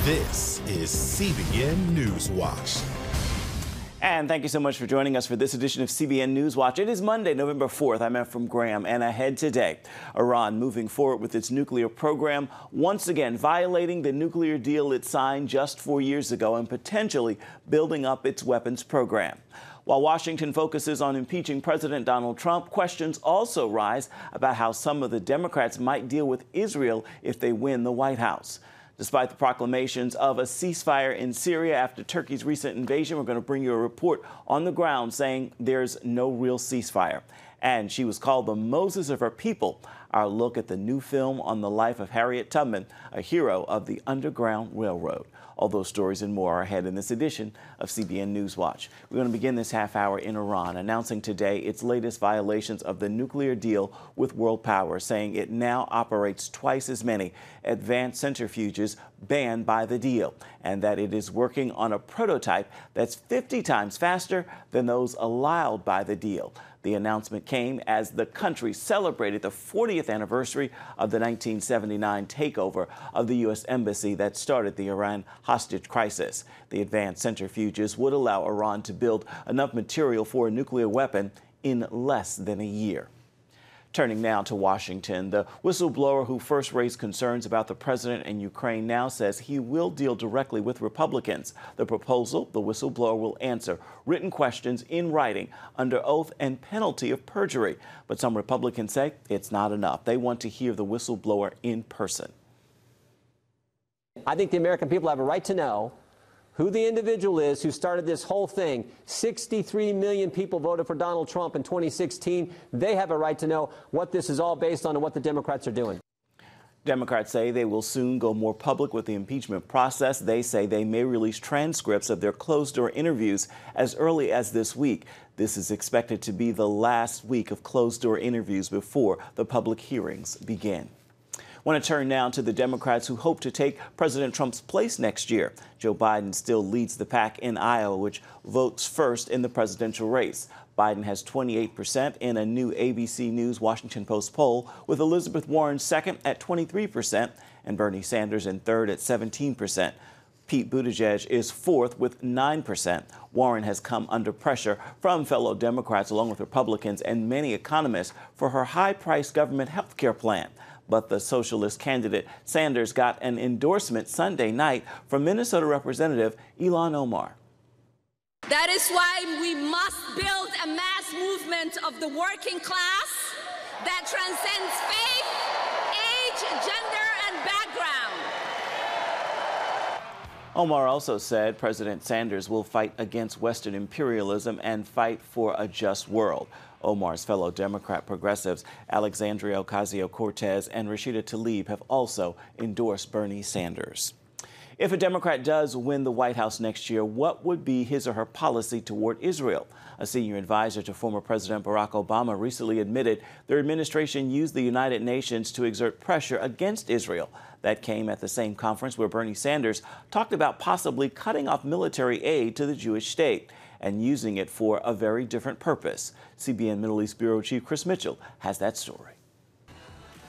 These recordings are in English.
This is CBN NewsWatch. And thank you so much for joining us for this edition of CBN Newswatch. It is Monday, November 4th. I'm Ephraim Graham, and ahead today, Iran moving forward with its nuclear program, once again violating the nuclear deal it signed just 4 years ago and potentially building up its weapons program. While Washington focuses on impeaching President Donald Trump, questions also rise about how some of the Democrats might deal with Israel if they win the White House. Despite the proclamations of a ceasefire in Syria after Turkey's recent invasion, we're going to bring you a report on the ground saying there's no real ceasefire. And she was called the Moses of her people. Our look at the new film on the life of Harriet Tubman, a hero of the Underground Railroad. All those stories and more are ahead in this edition of CBN Newswatch. We're going to begin this half hour in Iran, announcing today its latest violations of the nuclear deal with world powers, saying it now operates twice as many advanced centrifuges banned by the deal, and that it is working on a prototype that's 50 times faster than those allowed by the deal. The announcement came as the country celebrated the 40th anniversary of the 1979 takeover of the U.S. embassy that started the Iran hostage crisis. The advanced centrifuges would allow Iran to build enough material for a nuclear weapon in less than a year. Turning now to Washington, the whistleblower who first raised concerns about the president and Ukraine now says he will deal directly with Republicans. The proposal, the whistleblower will answer written questions in writing under oath and penalty of perjury. But some Republicans say it's not enough. They want to hear the whistleblower in person. I think the American people have a right to know who the individual is who started this whole thing. 63 million people voted for Donald Trump in 2016. They have a right to know what this is all based on and what the Democrats are doing. Democrats say they will soon go more public with the impeachment process. They say they may release transcripts of their closed-door interviews as early as this week. This is expected to be the last week of closed-door interviews before the public hearings begin. I want to turn now to the Democrats who hope to take President Trump's place next year. Joe Biden still leads the pack in Iowa, which votes first in the presidential race. Biden has 28% in a new ABC News Washington Post poll, with Elizabeth Warren second at 23% and Bernie Sanders in third at 17%. Pete Buttigieg is fourth with 9%. Warren has come under pressure from fellow Democrats along with Republicans and many economists for her high-priced government health care plan. But the socialist candidate Sanders got an endorsement Sunday night from Minnesota Representative Ilhan Omar. That is why we must build a mass movement of the working class that transcends faith, age, gender, and background. Omar also said President Sanders will fight against Western imperialism and fight for a just world. Omar's fellow Democrat progressives Alexandria Ocasio-Cortez and Rashida Tlaib have also endorsed Bernie Sanders. If a Democrat does win the White House next year, what would be his or her policy toward Israel? A senior advisor to former President Barack Obama recently admitted their administration used the United Nations to exert pressure against Israel. That came at the same conference where Bernie Sanders talked about possibly cutting off military aid to the Jewish state and using it for a very different purpose. CBN Middle East Bureau Chief Chris Mitchell has that story.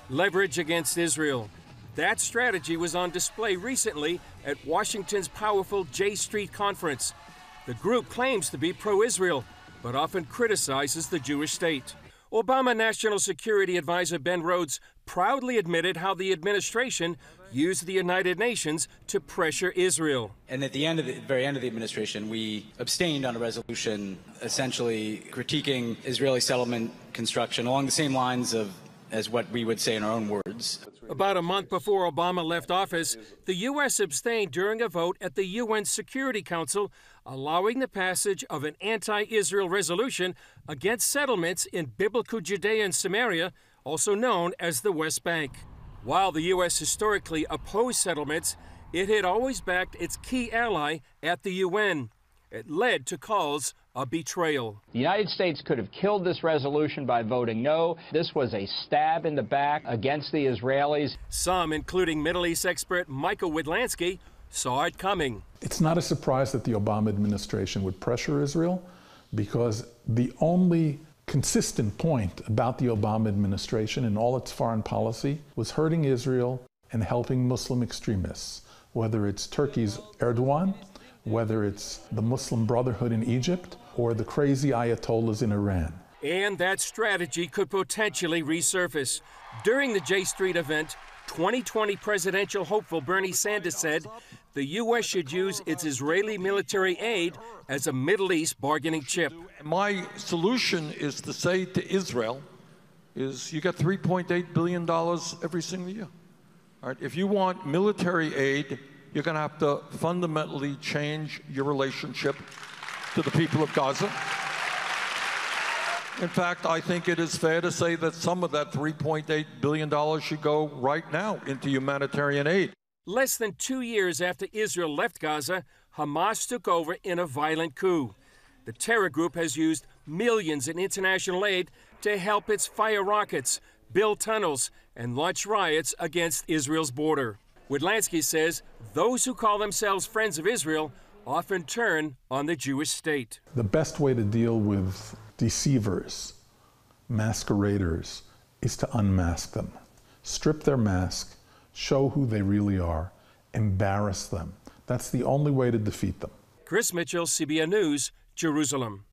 Leverage against Israel. That strategy was on display recently at Washington's powerful J Street conference. The group claims to be pro-Israel, but often criticizes the Jewish state. Obama National Security Advisor Ben Rhodes proudly admitted how the administration used the United Nations to pressure Israel. And at the very end of the administration, we abstained on a resolution essentially critiquing Israeli settlement construction along the same lines as what we would say in our own words. About a month before Obama left office, the U.S. abstained during a vote at the UN Security Council, allowing the passage of an anti-Israel resolution against settlements in biblical Judea and Samaria, also known as the West Bank. While the U.S. historically opposed settlements, it had always backed its key ally at the UN. It led to calls of betrayal. The United States could have killed this resolution by voting no. This was a stab in the back against the Israelis. Some, including Middle East expert Michael Widlansky, saw it coming. It's not a surprise that the Obama administration would pressure Israel, because the only consistent point about the Obama administration and all its foreign policy was hurting Israel and helping Muslim extremists. whether it's Turkey's Erdogan, whether it's the Muslim Brotherhood in Egypt, or the crazy Ayatollahs in Iran. And that strategy could potentially resurface. During the J Street event, 2020 presidential hopeful Bernie Sanders said the U.S. should use its Israeli military aid as a Middle East bargaining chip. My solution is to say to Israel, you get $3.8 billion every single year. All right? If you want military aid, you're going to have to fundamentally change your relationship to the people of Gaza. In fact, I think it is fair to say that some of that $3.8 billion should go right now into humanitarian aid. Less than 2 years after Israel left Gaza, Hamas took over in a violent coup. The terror group has used millions in international aid to help it fire rockets, build tunnels, and launch riots against Israel's border. Widlansky says those who call themselves friends of Israel often turn on the Jewish state. The best way to deal with deceivers, masqueraders, is to unmask them. Strip their mask, show who they really are, embarrass them. That's the only way to defeat them. Chris Mitchell, CBN News, Jerusalem.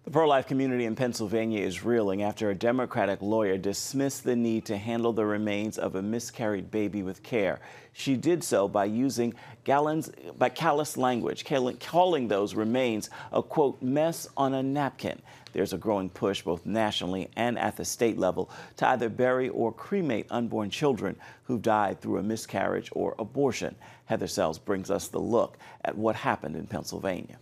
The pro-life community in Pennsylvania is reeling after a Democratic lawyer dismissed the need to handle the remains of a miscarried baby with care. She did so by using callous language, calling those remains a, quote, mess on a napkin. There's a growing push both nationally and at the state level to either bury or cremate unborn children who died through a miscarriage or abortion. Heather Sells brings us the look at what happened in Pennsylvania.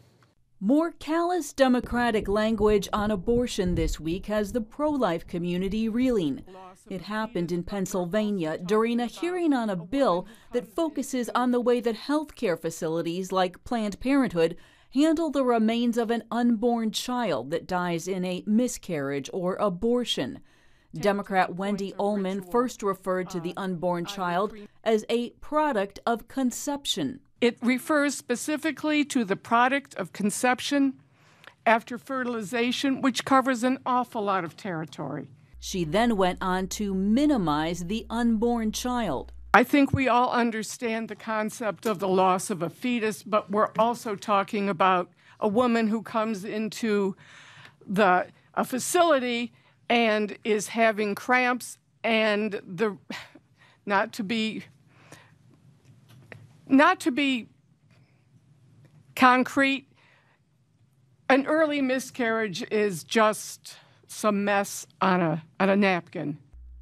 More callous Democratic language on abortion this week has the pro-life community reeling. It happened in Pennsylvania during a hearing on a bill that focuses on the way that health care facilities like Planned Parenthood handle the remains of an unborn child that dies in a miscarriage or abortion. Democrat Wendy Ullman first referred to the unborn child as a product of conception. It refers specifically to the product of conception after fertilization, which covers an awful lot of territory. She then went on to minimize the unborn child. I think we all understand the concept of the loss of a fetus, but we're also talking about a woman who comes into a facility and is having cramps, and not to be concrete, an early miscarriage is just some mess on a napkin.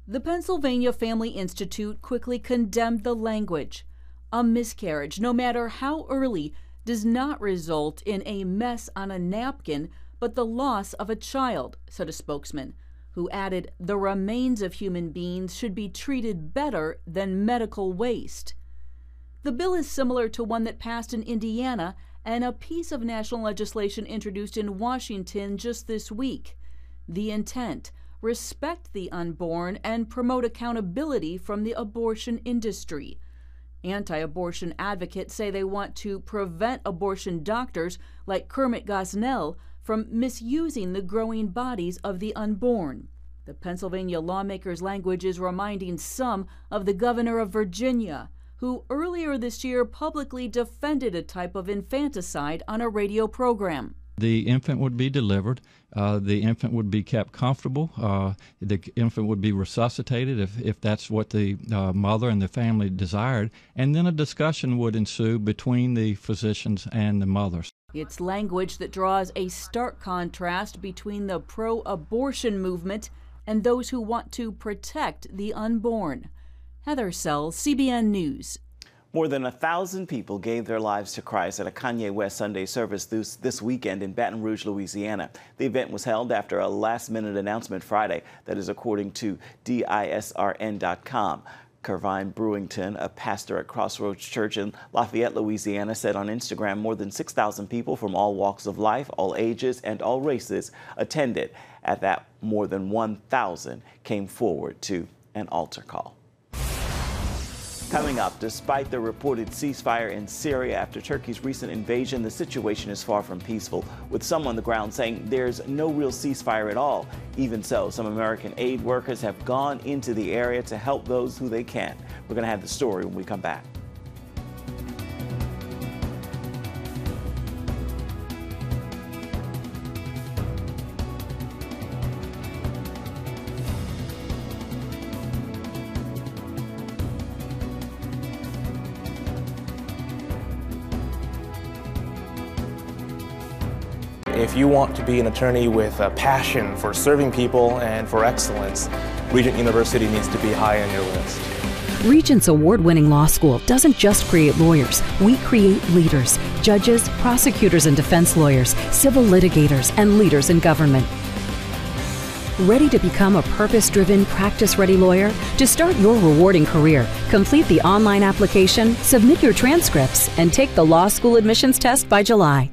The Pennsylvania Family Institute quickly condemned the language. A miscarriage, no matter how early, does not result in a mess on a napkin, but the loss of a child, said a spokesman, who added the remains of human beings should be treated better than medical waste. The bill is similar to one that passed in Indiana and a piece of national legislation introduced in Washington just this week. The intent: respect the unborn and promote accountability from the abortion industry. Anti-abortion advocates say they want to prevent abortion doctors like Kermit Gosnell from misusing the growing bodies of the unborn. The Pennsylvania lawmakers' language is reminding some of the governor of Virginia, who earlier this year publicly defended a type of infanticide on a radio program. The infant would be delivered. The infant would be kept comfortable. The infant would be resuscitated if that's what the mother and the family desired. And then a discussion would ensue between the physicians and the mothers. It's language that draws a stark contrast between the pro-abortion movement and those who want to protect the unborn. Heather Sells, CBN News. More than 1,000 people gave their lives to Christ at a Kanye West Sunday service this weekend in Baton Rouge, Louisiana. The event was held after a last-minute announcement Friday, that is according to DISRN.com. Kervine Brewington, a pastor at Crossroads Church in Lafayette, Louisiana, said on Instagram more than 6,000 people from all walks of life, all ages, and all races attended. At that, more than 1,000 came forward to an altar call. Coming up, despite the reported ceasefire in Syria after Turkey's recent invasion, the situation is far from peaceful, with some on the ground saying there's no real ceasefire at all. Even so, some American aid workers have gone into the area to help those who they can. We're going to have the story when we come back. If you want to be an attorney with a passion for serving people and for excellence, Regent University needs to be high on your list. Regent's award-winning law school doesn't just create lawyers. We create leaders, judges, prosecutors and defense lawyers, civil litigators, and leaders in government. Ready to become a purpose-driven, practice-ready lawyer? To start your rewarding career, complete the online application, submit your transcripts, and take the law school admissions test by July.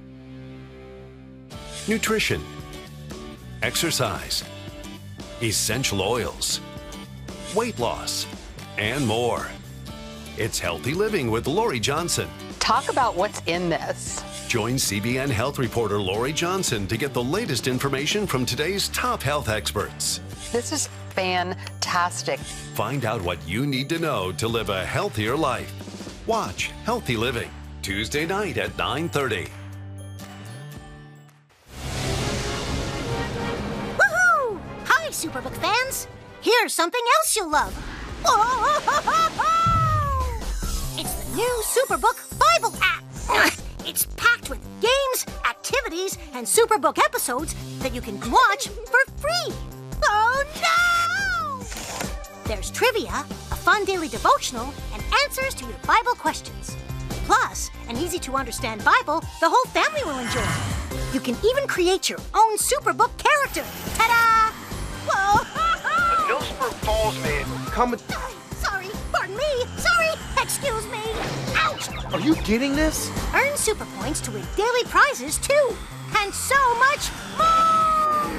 Nutrition, exercise, essential oils, weight loss, and more. It's Healthy Living with Lori Johnson. Talk about what's in this. Join CBN health reporter Lori Johnson to get the latest information from today's top health experts. This is fantastic. Find out what you need to know to live a healthier life. Watch Healthy Living, Tuesday night at 9:30. Woohoo! Hi, Superbook fans. Here's something else you'll love. It's the new Superbook Bible app. It's packed with games, activities, and Superbook episodes that you can watch for free. Oh no! There's trivia, a fun daily devotional, and answers to your Bible questions. Plus, an easy-to-understand Bible the whole family will enjoy. You can even create your own Superbook character. Ta-da! Whoa! Millsburg Falls man coming. Sorry, pardon me. Sorry, excuse me. Ouch! Are you getting this? Earn super points to win daily prizes too, and so much more.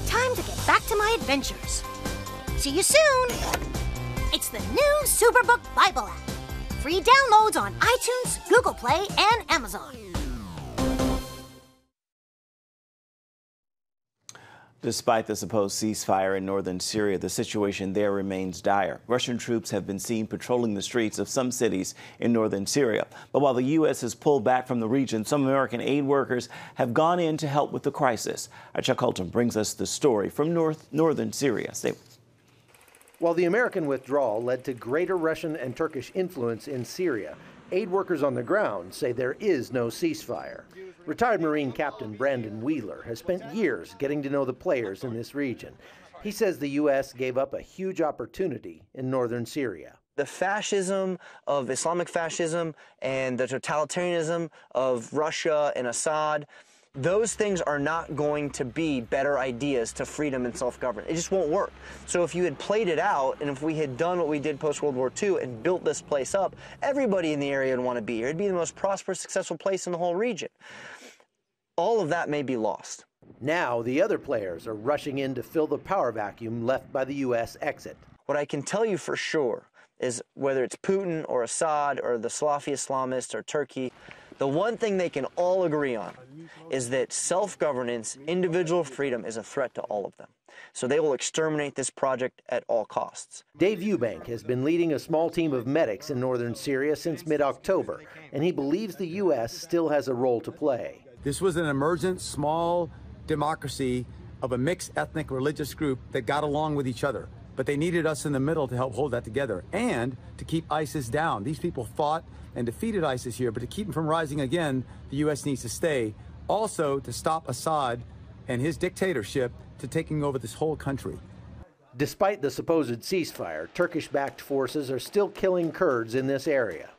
Time to get back to my adventures. See you soon. It's the new Superbook Bible app. Free downloads on iTunes, Google Play, and Amazon. Despite the supposed ceasefire in northern Syria, the situation there remains dire. Russian troops have been seen patrolling the streets of some cities in northern Syria. But while the U.S. has pulled back from the region, some American aid workers have gone in to help with the crisis. Our Chuck Holton brings us the story from northern Syria. Stay with us. While the American withdrawal led to greater Russian and Turkish influence in Syria, aid workers on the ground say there is no ceasefire. Retired Marine Captain Brandon Wheeler has spent years getting to know the players in this region. He says the U.S. gave up a huge opportunity in northern Syria. The fascism of Islamic fascism and the totalitarianism of Russia and Assad, those things are not going to be better ideas to freedom and self-government. It just won't work. So if you had played it out, and if we had done what we did post-World War II and built this place up, everybody in the area would want to be here. It'd be the most prosperous, successful place in the whole region. All of that may be lost. Now the other players are rushing in to fill the power vacuum left by the U.S. exit. What I can tell you for sure is whether it's Putin or Assad or the Salafi Islamists or Turkey, the one thing they can all agree on is that self-governance, individual freedom is a threat to all of them. So they will exterminate this project at all costs. Dave Eubank has been leading a small team of medics in northern Syria since mid-October, and he believes the U.S. still has a role to play. This was an emergent, small democracy of a mixed ethnic religious group that got along with each other. But they needed us in the middle to help hold that together and to keep ISIS down. These people fought and defeated ISIS here, but to keep them from rising again, the U.S. needs to stay. Also, to stop Assad and his dictatorship to taking over this whole country. Despite the supposed ceasefire, Turkish-backed forces are still killing Kurds in this area.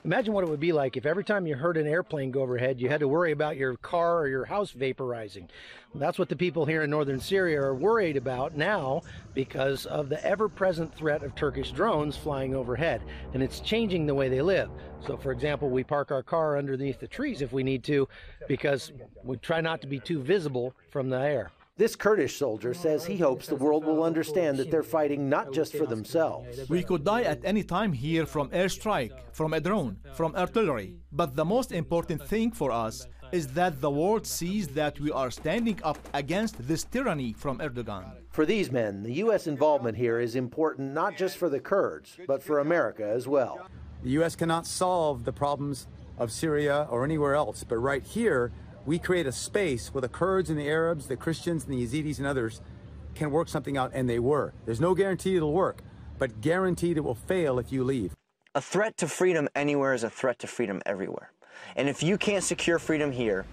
Imagine what it would be like if every time you heard an airplane go overhead, you had to worry about your car or your house vaporizing. That's what the people here in northern Syria are worried about now because of the ever-present threat of Turkish drones flying overhead. And it's changing the way they live. So, for example, we park our car underneath the trees if we need to because we try not to be too visible from the air. This Kurdish soldier says he hopes the world will understand that they're fighting not just for themselves. We could die at any time here from airstrike, from a drone, from artillery. But the most important thing for us is that the world sees that we are standing up against this tyranny from Erdogan. For these men, the U.S. involvement here is important not just for the Kurds, but for America as well. The U.S. cannot solve the problems of Syria or anywhere else, but right here, we create a space where the Kurds and the Arabs, the Christians and the Yazidis and others can work something out, and they were. There's no guarantee it'll work, but guaranteed it will fail if you leave. A threat to freedom anywhere is a threat to freedom everywhere. And if you can't secure freedom here,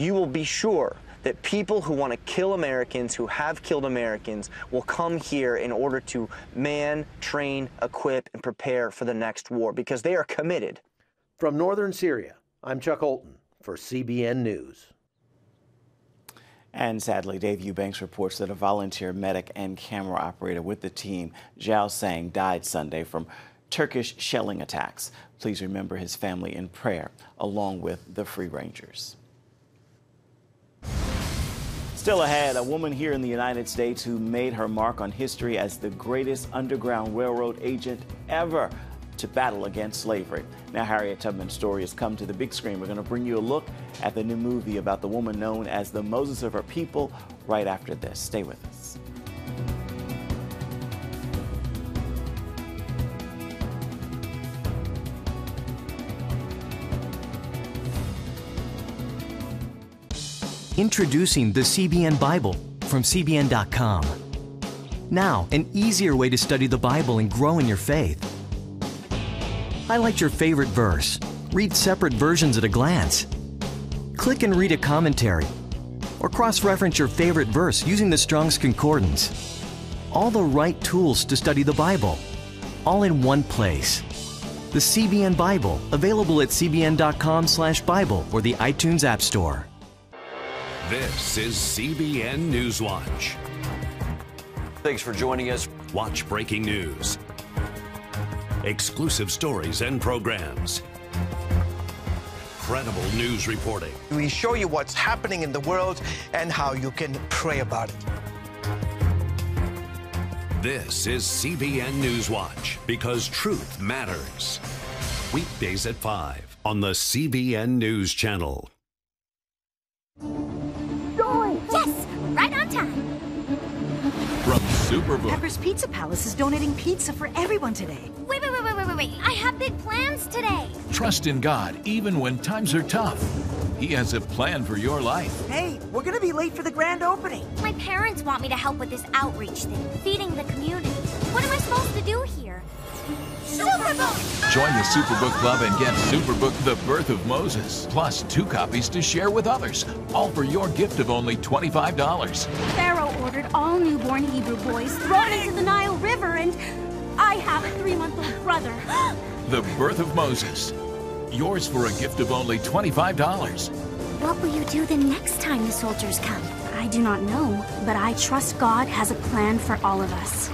you will be sure that people who want to kill Americans, who have killed Americans, will come here in order to man, train, equip, and prepare for the next war, because they are committed. From northern Syria, I'm Chuck Holton for CBN News. And sadly, Dave Eubanks reports that a volunteer medic and camera operator with the team, Zhao Sang, died Sunday from Turkish shelling attacks. Please remember his family in prayer, along with the Free Rangers. Still ahead, a woman here in the United States who made her mark on history as the greatest Underground Railroad agent ever to battle against slavery. Now, Harriet Tubman's story has come to the big screen. We're going to bring you a look at the new movie about the woman known as the Moses of her people right after this. Stay with us. Introducing the CBN Bible from CBN.com. Now, an easier way to study the Bible and grow in your faith. Highlight your favorite verse. Read separate versions at a glance. Click and read a commentary. Or cross-reference your favorite verse using the Strong's Concordance. All the right tools to study the Bible, all in one place. The CBN Bible, available at cbn.com/Bible or the iTunes App Store. This is CBN Newswatch. Thanks for joining us. Watch breaking news, exclusive stories and programs, credible news reporting. We show you what's happening in the world and how you can pray about it. This is CBN Newswatch, because truth matters. Weekdays at 5 on the CBN News Channel. Yes, right on time. From Superbook. Pepper's Pizza Palace is donating pizza for everyone today. Wait. I have big plans today. Trust in God even when times are tough. He has a plan for your life. Hey, we're gonna be late for the grand opening. My parents want me to help with this outreach thing, feeding the community. What am I supposed to do here? Superbook! Join the Superbook Club and get Superbook The Birth of Moses, plus 2 copies to share with others, all for your gift of only $25. Pharaoh ordered all newborn Hebrew boys thrown into the Nile River, and I have a 3-month-old brother. The Birth of Moses. Yours for a gift of only $25. What will you do the next time the soldiers come? I do not know, but I trust God has a plan for all of us.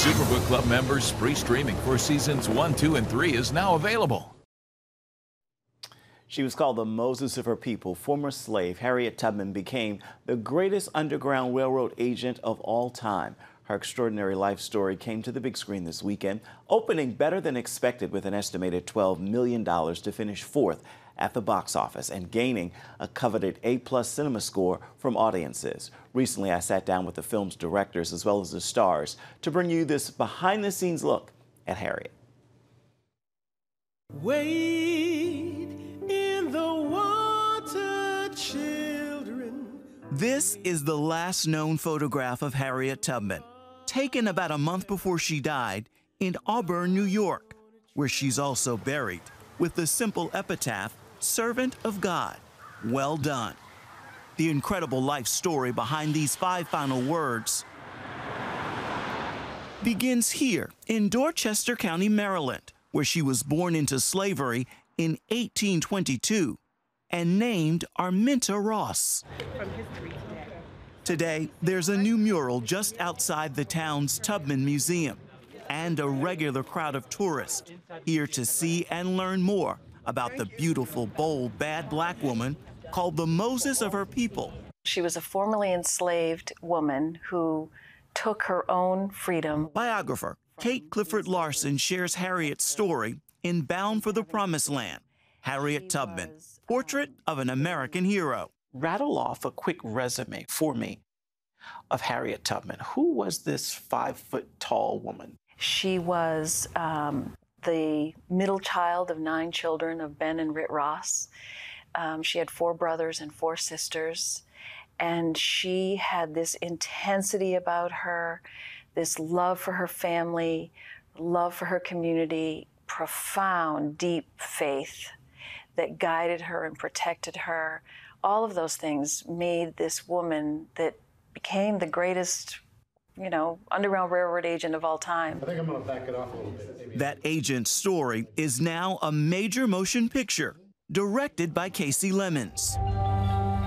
Superbook Club members, free streaming for seasons 1, 2, and 3 is now available. She was called the Moses of her people. Former slave Harriet Tubman became the greatest Underground Railroad agent of all time. Her extraordinary life story came to the big screen this weekend, opening better than expected with an estimated $12 million to finish 4th at the box office and gaining a coveted A+ cinema score from audiences. Recently, I sat down with the film's directors as well as the stars to bring you this behind-the-scenes look at Harriet. Wade in the water, children. This is the last known photograph of Harriet Tubman, taken about a month before she died in Auburn, New York, where she's also buried with the simple epitaph, "Servant of God, well done." The incredible life story behind these 5 final words begins here in Dorchester County, Maryland, where she was born into slavery in 1822 and named Arminta Ross. Today, there's a new mural just outside the town's Tubman Museum and a regular crowd of tourists here to see and learn more about the beautiful, bold, bad black woman called the Moses of her people. She was a formerly enslaved woman who took her own freedom. Biographer Kate Clifford Larson shares Harriet's story in Bound for the Promised Land. Harriet Tubman, Portrait of an American Hero. Rattle off a quick resume for me of Harriet Tubman. Who was this 5-foot-tall woman? She was the middle child of 9 children of Ben and Rit Ross. She had 4 brothers and 4 sisters, and she had this intensity about her, this love for her family, love for her community, profound, deep faith that guided her and protected her. All of those things made this woman that became the greatest, you know, Underground Railroad agent of all time. I think I'm going to back it off a little bit. Maybe. That agent's story is now a major motion picture, directed by Casey Lemons.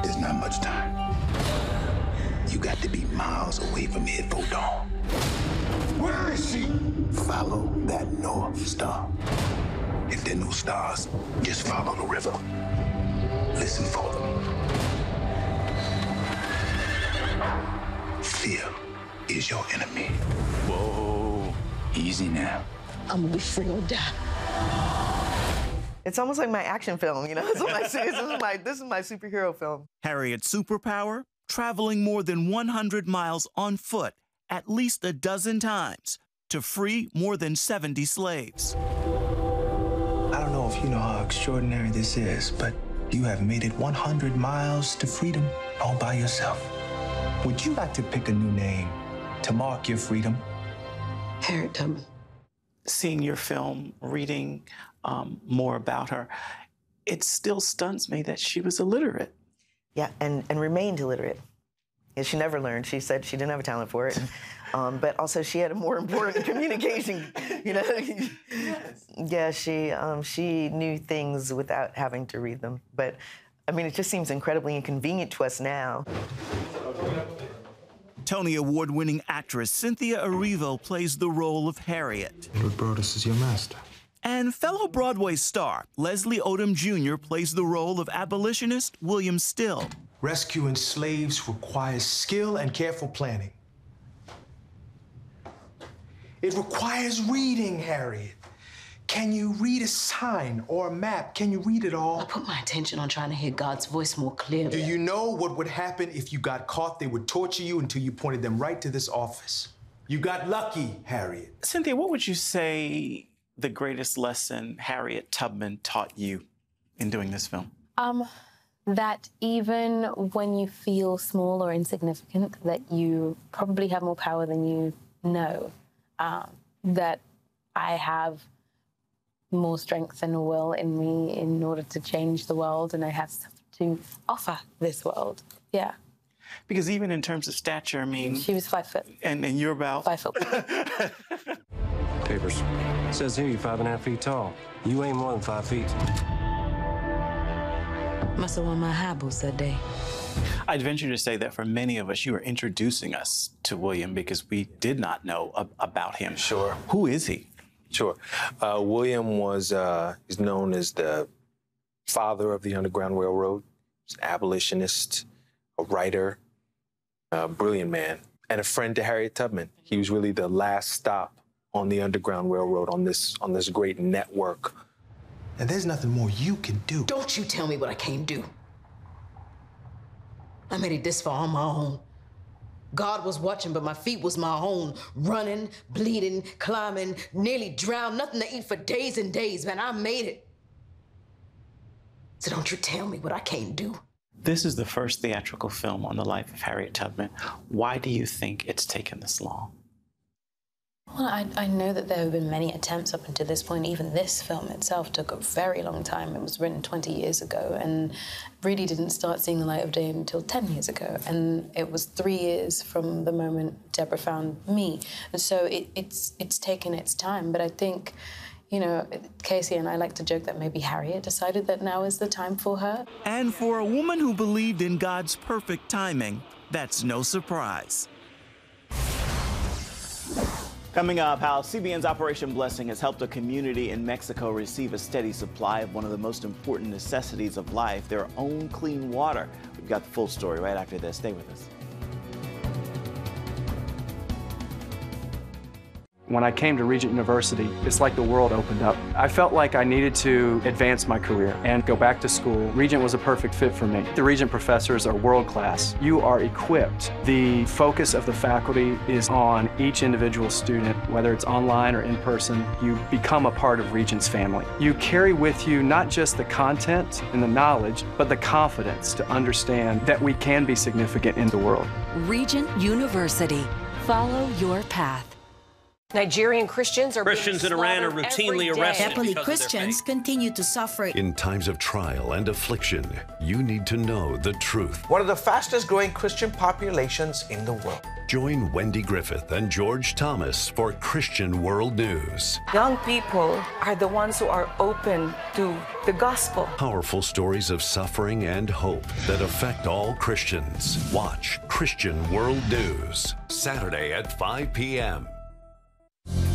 There's not much time. You got to be miles away from here before dawn. Where is she? Follow that North Star. If there are no stars, just follow the river. Listen for them. Fear is your enemy. Whoa. Easy now. I'm gonna be free or die. It's almost like my action film, you know? This is my superhero film. Harriet's superpower? Traveling more than 100 miles on foot at least a dozen times to free more than 70 slaves. I don't know if you know how extraordinary this is, but you have made it 100 miles to freedom all by yourself. Would you like to pick a new name to mark your freedom? Harriet Tubman. Seeing your film, reading more about her, it still stuns me that she was illiterate. Yeah, and remained illiterate. Yeah, she never learned. She said she didn't have a talent for it. But also she had a more important communication, you know? Yes. Yeah, she knew things without having to read them. But, I mean, it just seems incredibly inconvenient to us now. Tony Award-winning actress Cynthia Erivo plays the role of Harriet. Edward Brodus is your master. And fellow Broadway star Leslie Odom Jr. plays the role of abolitionist William Still. Rescuing slaves requires skill and careful planning. It requires reading, Harriet. Can you read a sign or a map? Can you read it all? I put my attention on trying to hear God's voice more clearly. Do you know what would happen if you got caught? They would torture you until you pointed them right to this office. You got lucky, Harriet. Cynthia, what would you say the greatest lesson Harriet Tubman taught you in doing this film? That even when you feel small or insignificant, that you probably have more power than you know. That I have more strength and will in me in order to change the world, and I have stuff to offer this world. Yeah. Because even in terms of stature, I mean... She was 5 foot. And you're about... 5 foot. Papers. It says here you're 5.5 feet tall. You ain't more than 5 feet. Must have won my high boots that day. I'd venture to say that for many of us, you were introducing us to William because we did not know about him. Sure. Who is he? Sure. William was is known as the father of the Underground Railroad. He's an abolitionist, a writer, a brilliant man, and a friend to Harriet Tubman. He was really the last stop on the Underground Railroad, on this great network. And there's nothing more you can do. Don't you tell me what I can't do. I made it this far on my own. God was watching, but my feet was my own. Running, bleeding, climbing, nearly drowned, nothing to eat for days and days, man. I made it. So don't you tell me what I can't do. This is the first theatrical film on the life of Harriet Tubman. Why do you think it's taken this long? Well, I know that there have been many attempts up until this point. Even this film itself took a very long time. It was written 20 years ago and really didn't start seeing the light of day until 10 years ago. And it was 3 years from the moment Deborah found me. And so it's taken its time. But I think, you know, Casey and I like to joke that maybe Harriet decided that now is the time for her. And for a woman who believed in God's perfect timing, that's no surprise. Coming up, how CBN's Operation Blessing has helped a community in Mexico receive a steady supply of one of the most important necessities of life, their own clean water. We've got the full story right after this. Stay with us. When I came to Regent University, it's like the world opened up. I felt like I needed to advance my career and go back to school. Regent was a perfect fit for me. The Regent professors are world class. You are equipped. The focus of the faculty is on each individual student, whether it's online or in person. You become a part of Regent's family. You carry with you not just the content and the knowledge, but the confidence to understand that we can be significant in the world. Regent University. Follow your path. Nigerian Christians are Christians in Iran are routinely arrested. Catholic Christians continue to suffer. In times of trial and affliction, you need to know the truth. One of the fastest growing Christian populations in the world. Join Wendy Griffith and George Thomas for Christian World News. Young people are the ones who are open to the gospel. Powerful stories of suffering and hope that affect all Christians. Watch Christian World News, Saturday at 5 p.m.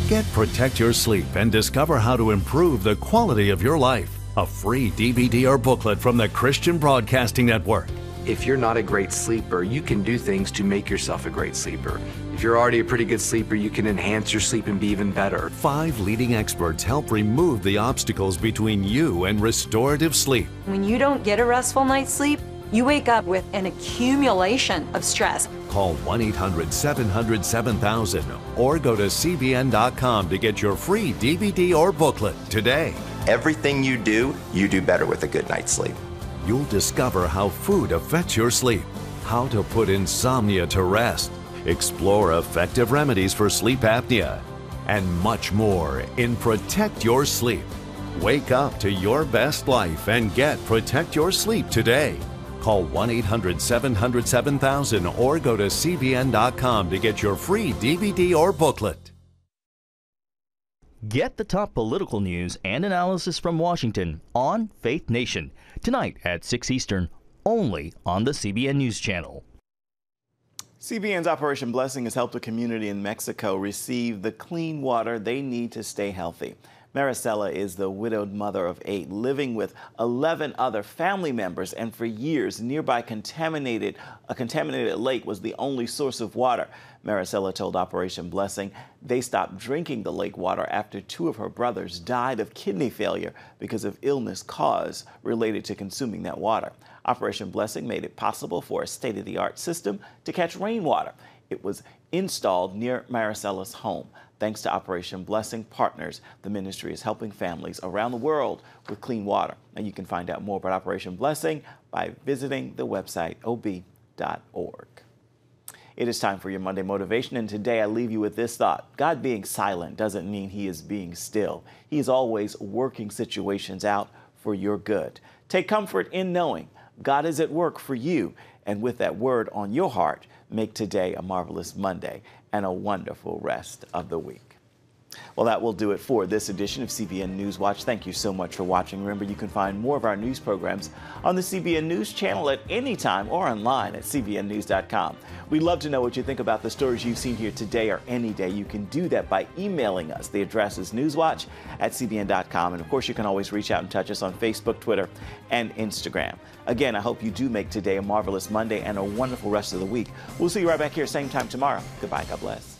Get Protect Your Sleep and discover how to improve the quality of your life. A free DVD or booklet from the Christian Broadcasting Network. If you're not a great sleeper, you can do things to make yourself a great sleeper. If you're already a pretty good sleeper, you can enhance your sleep and be even better. 5 leading experts help remove the obstacles between you and restorative sleep. When you don't get a restful night's sleep, you wake up with an accumulation of stress. Call 1-800-700-7000 or go to CBN.com to get your free DVD or booklet today. Everything you do better with a good night's sleep. You'll discover how food affects your sleep, how to put insomnia to rest, explore effective remedies for sleep apnea, and much more in Protect Your Sleep. Wake up to your best life and get Protect Your Sleep today. Call 1-800-700-7000 or go to CBN.com to get your free DVD or booklet. Get the top political news and analysis from Washington on Faith Nation, tonight at 6 Eastern, only on the CBN News Channel. CBN's Operation Blessing has helped a community in Mexico receive the clean water they need to stay healthy. Maricela is the widowed mother of 8, living with 11 other family members, and for years, a contaminated lake was the only source of water. Maricela told Operation Blessing they stopped drinking the lake water after 2 of her brothers died of kidney failure because of illness caused related to consuming that water. Operation Blessing made it possible for a state-of-the-art system to catch rainwater. It was installed near Maricela's home. Thanks to Operation Blessing partners, the ministry is helping families around the world with clean water. And you can find out more about Operation Blessing by visiting the website ob.org. It is time for your Monday Motivation, and today I leave you with this thought. God being silent doesn't mean he is being still. He is always working situations out for your good. Take comfort in knowing God is at work for you, and with that word on your heart, make today a marvelous Monday and a wonderful rest of the week. Well, that will do it for this edition of CBN News Watch. Thank you so much for watching. Remember, you can find more of our news programs on the CBN News channel at any time or online at cbnnews.com. We'd love to know what you think about the stories you've seen here today or any day. You can do that by emailing us. The address is newswatch@cbn.com. And of course, you can always reach out and touch us on Facebook, Twitter, and Instagram. Again, I hope you do make today a marvelous Monday and a wonderful rest of the week. We'll see you right back here same time tomorrow. Goodbye. God bless.